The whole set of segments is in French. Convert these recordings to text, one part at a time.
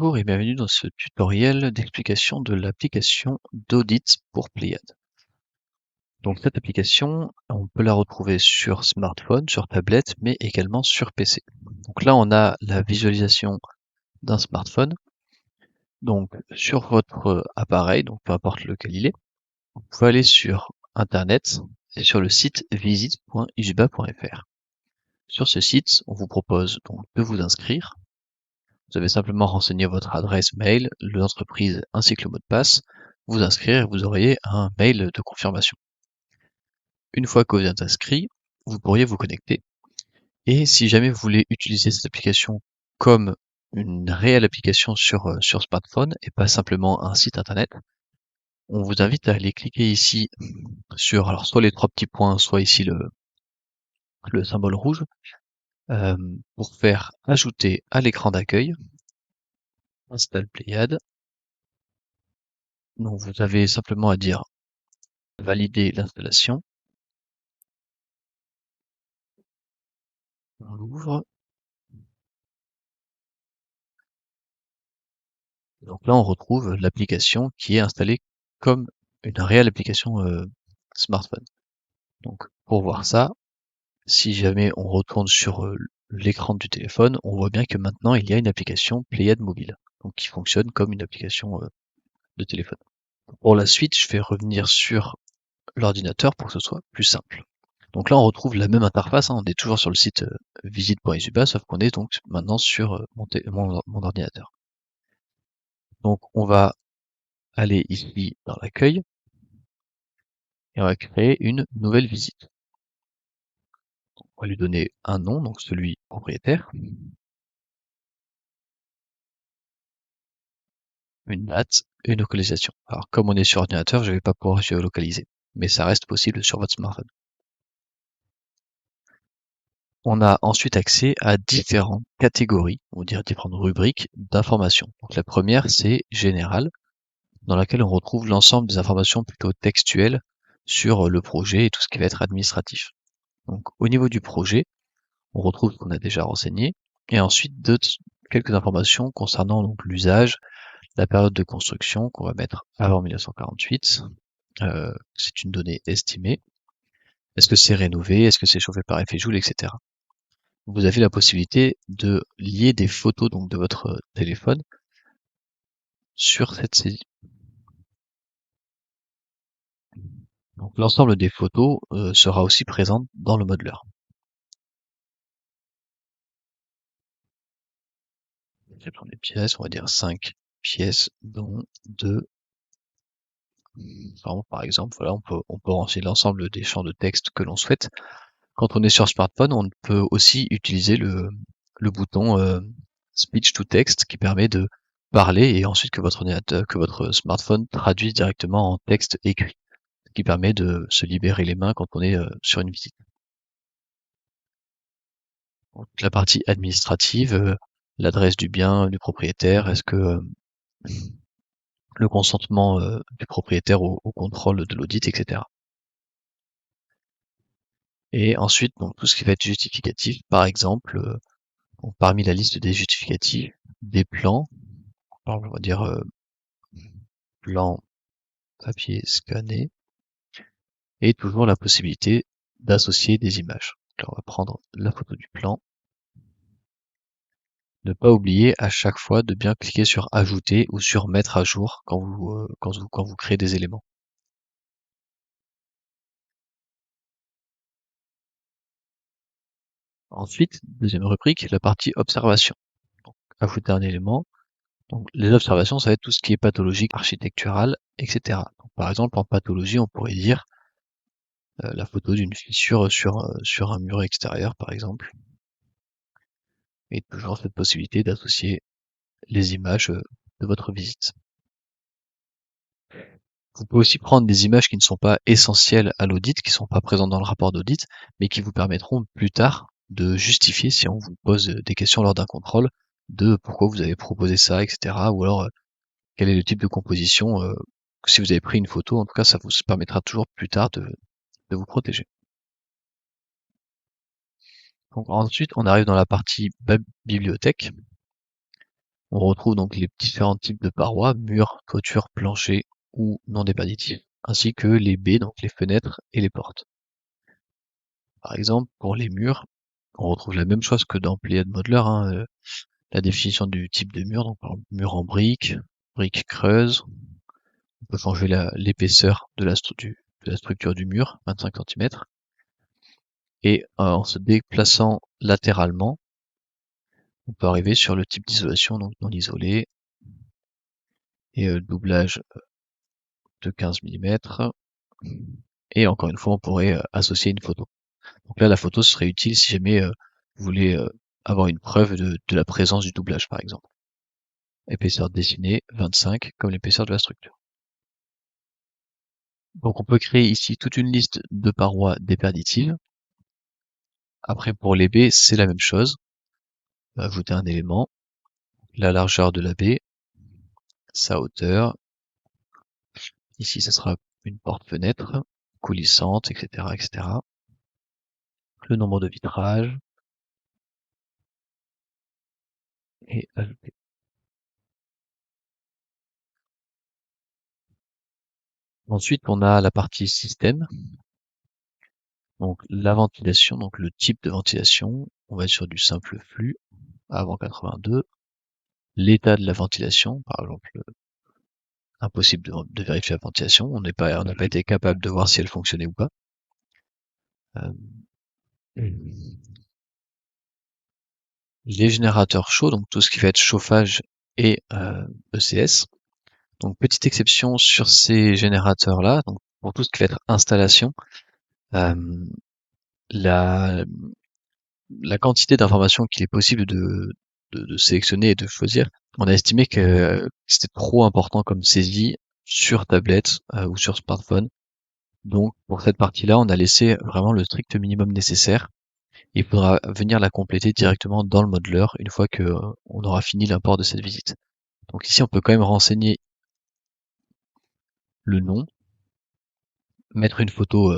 Bonjour et bienvenue dans ce tutoriel d'explication de l'application d'audit pour Pléiade. Donc cette application, on peut la retrouver sur smartphone, sur tablette, mais également sur PC. Donc là, on a la visualisation d'un smartphone. Donc sur votre appareil, donc peu importe lequel il est, vous pouvez aller sur Internet et sur le site visite.isuba.fr. Sur ce site, on vous propose donc de vous inscrire. Vous avez simplement renseigné votre adresse mail, l'entreprise ainsi que le mot de passe, vous inscrire et vous auriez un mail de confirmation. Une fois que vous êtes inscrit, vous pourriez vous connecter. Et si jamais vous voulez utiliser cette application comme une réelle application sur smartphone et pas simplement un site internet, on vous invite à aller cliquer ici sur alors soit les trois petits points, soit ici le symbole rouge, pour faire ajouter à l'écran d'accueil, installe Pléiade. Donc vous avez simplement à dire valider l'installation. On l'ouvre. Donc là, on retrouve l'application qui est installée comme une réelle application smartphone. Donc pour voir ça, si jamais on retourne sur l'écran du téléphone, on voit bien que maintenant il y a une application Pléiade mobile, donc qui fonctionne comme une application de téléphone. Pour la suite, je vais revenir sur l'ordinateur pour que ce soit plus simple. Donc là, on retrouve la même interface, hein, on est toujours sur le site visite.isuba, sauf qu'on est donc maintenant sur mon ordinateur. Donc on va aller ici dans l'accueil et on va créer une nouvelle visite. On va lui donner un nom, donc celui propriétaire, une date et une localisation. Alors comme on est sur ordinateur, je ne vais pas pouvoir géolocaliser, mais ça reste possible sur votre smartphone. On a ensuite accès à différentes catégories, on va dire différentes rubriques d'informations. Donc la première, c'est général, dans laquelle on retrouve l'ensemble des informations plutôt textuelles sur le projet et tout ce qui va être administratif. Donc au niveau du projet, on retrouve ce qu'on a déjà renseigné, et ensuite quelques informations concernant donc l'usage, la période de construction qu'on va mettre avant 1948, c'est une donnée estimée, est-ce que c'est rénové, est-ce que c'est chauffé par effet Joule, etc. Vous avez la possibilité de lier des photos donc de votre téléphone sur cette saisie. Donc l'ensemble des photos sera aussi présent dans le modeleur. Je vais prendre les pièces, on va dire 5 pièces, dont 2. Par exemple, voilà, on peut renseigner l'ensemble des champs de texte que l'on souhaite. Quand on est sur smartphone, on peut aussi utiliser le bouton Speech to Text qui permet de parler et ensuite que votre smartphone traduise directement en texte écrit, ce qui permet de se libérer les mains quand on est sur une visite. Donc, la partie administrative, l'adresse du bien, du propriétaire, est-ce que le consentement du propriétaire au contrôle de l'audit, etc. Et ensuite, donc, tout ce qui va être justificatif, par exemple, parmi la liste des justificatifs, des plans, on va dire plan papier scanné, et toujours la possibilité d'associer des images. Donc là, on va prendre la photo du plan. Ne pas oublier à chaque fois de bien cliquer sur ajouter ou sur mettre à jour quand vous créez des éléments. Ensuite, deuxième rubrique, la partie observation. Donc, ajouter un élément. Donc, les observations, ça va être tout ce qui est pathologique, architectural, etc. Donc, par exemple, en pathologie, on pourrait dire la photo d'une fissure sur un mur extérieur, par exemple. Et toujours cette possibilité d'associer les images de votre visite. Vous pouvez aussi prendre des images qui ne sont pas essentielles à l'audit, qui ne sont pas présentes dans le rapport d'audit, mais qui vous permettront plus tard de justifier si on vous pose des questions lors d'un contrôle, de pourquoi vous avez proposé ça, etc. Ou alors quel est le type de composition. Si vous avez pris une photo, en tout cas, ça vous permettra toujours plus tard de vous protéger. Donc ensuite, on arrive dans la partie bibliothèque. On retrouve donc les différents types de parois, murs, toitures, planchers ou non déperditifs, ainsi que les baies, donc les fenêtres et les portes. Par exemple, pour les murs, on retrouve la même chose que dans Pléiade Modeler, hein, la définition du type de mur, donc par exemple, mur en briques, briques creuses, on peut changer l'épaisseur de la structure du mur, 25 cm, et en se déplaçant latéralement, on peut arriver sur le type d'isolation, donc non isolé, et doublage de 15 mm, et encore une fois, on pourrait associer une photo. Donc là, la photo serait utile si jamais vous voulez avoir une preuve de la présence du doublage, par exemple. Épaisseur dessinée, 25, comme l'épaisseur de la structure. Donc on peut créer ici toute une liste de parois déperditives. Après, pour les baies, c'est la même chose. Ajouter un élément, la largeur de la baie, sa hauteur. Ici, ça sera une porte-fenêtre, coulissante, etc., etc. Le nombre de vitrages, et ajouter. Ensuite, on a la partie système. Donc la ventilation, donc le type de ventilation, on va être sur du simple flux avant 82. L'état de la ventilation, par exemple, impossible de vérifier la ventilation, on n'a pas été capable de voir si elle fonctionnait ou pas. Euh, les générateurs chauds, donc tout ce qui va être chauffage et ECS. Donc petite exception sur ces générateurs-là, donc pour tout ce qui va être installation, euh, la, la quantité d'informations qu'il est possible de sélectionner et de choisir, on a estimé que c'était trop important comme saisie sur tablette ou sur smartphone. Donc pour cette partie-là, on a laissé vraiment le strict minimum nécessaire. Il faudra venir la compléter directement dans le modeler une fois que on aura fini l'import de cette visite. Donc ici, on peut quand même renseigner le nom, mettre une photo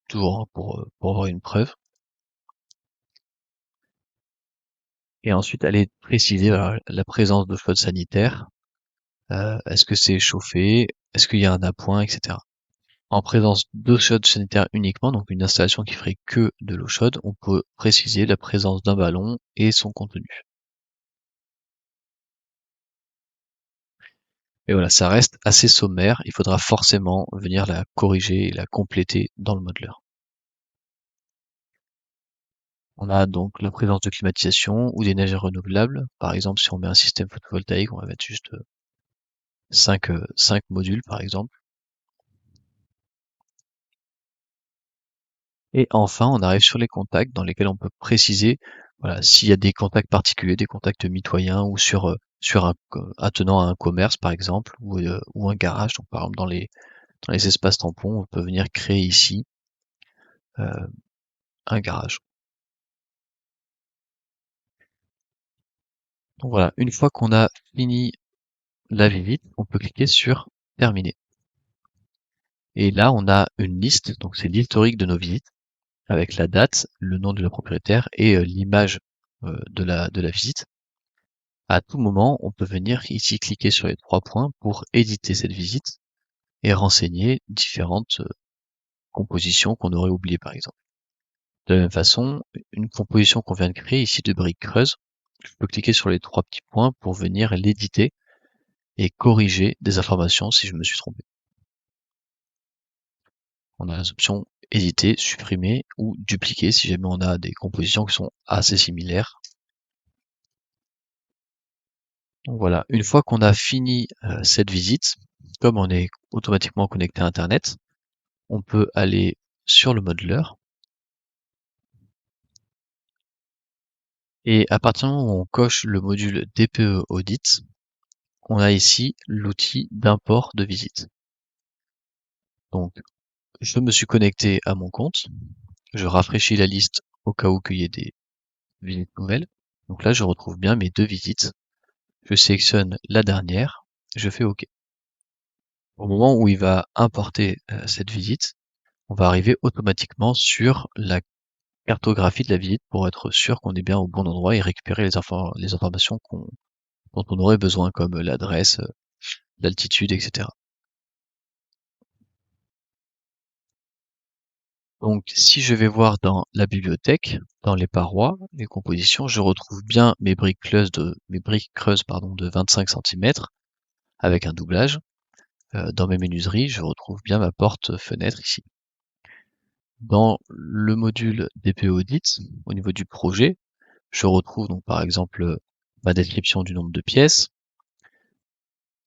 toujours hein, pour avoir une preuve, et ensuite aller préciser voilà, la présence de flotte sanitaire. Est-ce que c'est chauffé? Est-ce qu'il y a un appoint, etc. En présence d'eau chaude sanitaire uniquement, donc une installation qui ferait que de l'eau chaude, on peut préciser la présence d'un ballon et son contenu. Et voilà, ça reste assez sommaire, il faudra forcément venir la corriger et la compléter dans le modeler. On a donc la présence de climatisation ou d'énergie renouvelable. Par exemple, si on met un système photovoltaïque, on va mettre juste 5 modules par exemple. Et enfin, on arrive sur les contacts dans lesquels on peut préciser voilà, s'il y a des contacts particuliers, des contacts mitoyens ou sur attenant à un commerce par exemple ou un garage. Donc par exemple dans les espaces tampons, on peut venir créer ici euh, un garage. Donc voilà, une fois qu'on a fini la visite, on peut cliquer sur terminer. Et là, on a une liste, donc c'est l'historique de nos visites avec la date, le nom de la propriétaire et l'image de la visite. À tout moment, on peut venir ici cliquer sur les 3 points pour éditer cette visite et renseigner différentes compositions qu'on aurait oubliées par exemple. De la même façon, une composition qu'on vient de créer ici de briques creuses, je peux cliquer sur les 3 petits points pour venir l'éditer et corriger des informations si je me suis trompé. On a les options éditer, supprimer ou dupliquer si jamais on a des compositions qui sont assez similaires. Donc voilà, une fois qu'on a fini cette visite, comme on est automatiquement connecté à Internet, on peut aller sur le modeler et à partir du moment où on coche le module DPE Audit, on a ici l'outil d'import de visite. Donc je me suis connecté à mon compte, je rafraîchis la liste au cas où qu'il y ait des visites nouvelles. Donc là je retrouve bien mes 2 visites. Je sélectionne la dernière, je fais OK. Au moment où il va importer cette visite, on va arriver automatiquement sur la cartographie de la visite pour être sûr qu'on est bien au bon endroit et récupérer les informations dont on aurait besoin, comme l'adresse, l'altitude, etc. Donc, si je vais voir dans la bibliothèque, dans les parois, les compositions, je retrouve bien mes briques creuses, pardon, de 25 centimètres avec un doublage. Dans mes menuiseries, je retrouve bien ma porte-fenêtre ici. Dans le module DPO Audit, au niveau du projet, je retrouve donc par exemple ma description du nombre de pièces.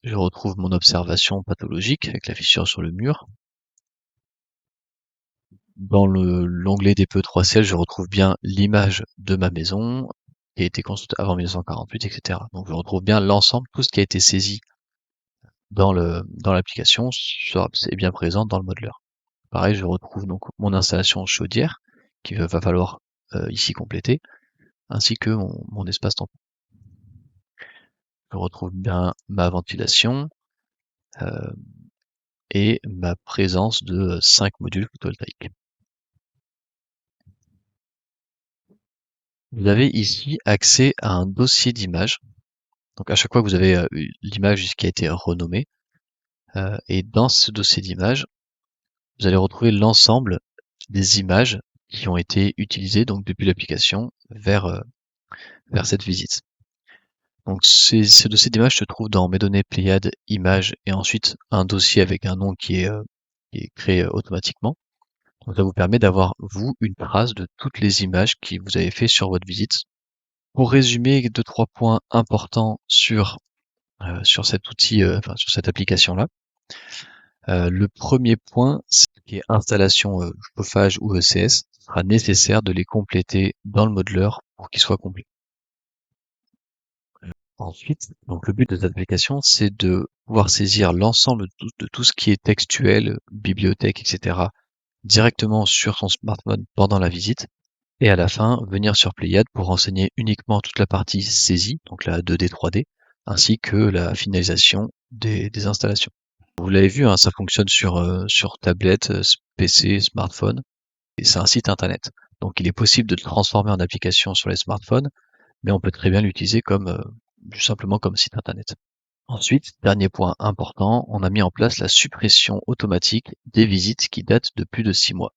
Je retrouve mon observation pathologique avec la fissure sur le mur. Dans l'onglet DPE 3CL, je retrouve bien l'image de ma maison qui a été construite avant 1948, etc. Donc je retrouve bien l'ensemble, tout ce qui a été saisi dans l'application, c'est bien présent dans le modeler. Pareil, je retrouve donc mon installation chaudière qu'il va falloir ici compléter, ainsi que mon espace tampon. Je retrouve bien ma ventilation et ma présence de 5 modules photovoltaïques. Vous avez ici accès à un dossier d'images. Donc à chaque fois que vous avez l'image qui a été renommée, et dans ce dossier d'images, vous allez retrouver l'ensemble des images qui ont été utilisées donc depuis l'application vers cette visite. Donc ce dossier d'images se trouve dans mes données Pléiades images et ensuite un dossier avec un nom qui est créé automatiquement. Donc ça vous permet d'avoir, vous, une trace de toutes les images que vous avez fait sur votre visite. Pour résumer, deux, trois points importants sur cet outil, enfin sur cette application-là. Le premier point, c'est qui est installation chauffage ou ECS, il sera nécessaire de les compléter dans le modeler pour qu'ils soient complets. Ensuite, donc le but de cette application, c'est de pouvoir saisir l'ensemble de tout ce qui est textuel, bibliothèque, etc., directement sur son smartphone pendant la visite, et à la fin, venir sur Pléiade pour renseigner uniquement toute la partie saisie, donc la 2D, 3D, ainsi que la finalisation des installations. Vous l'avez vu, hein, ça fonctionne sur tablette, PC, smartphone, et c'est un site internet. Donc il est possible de le transformer en application sur les smartphones, mais on peut très bien l'utiliser comme simplement comme site internet. Ensuite, dernier point important, on a mis en place la suppression automatique des visites qui datent de plus de 6 mois.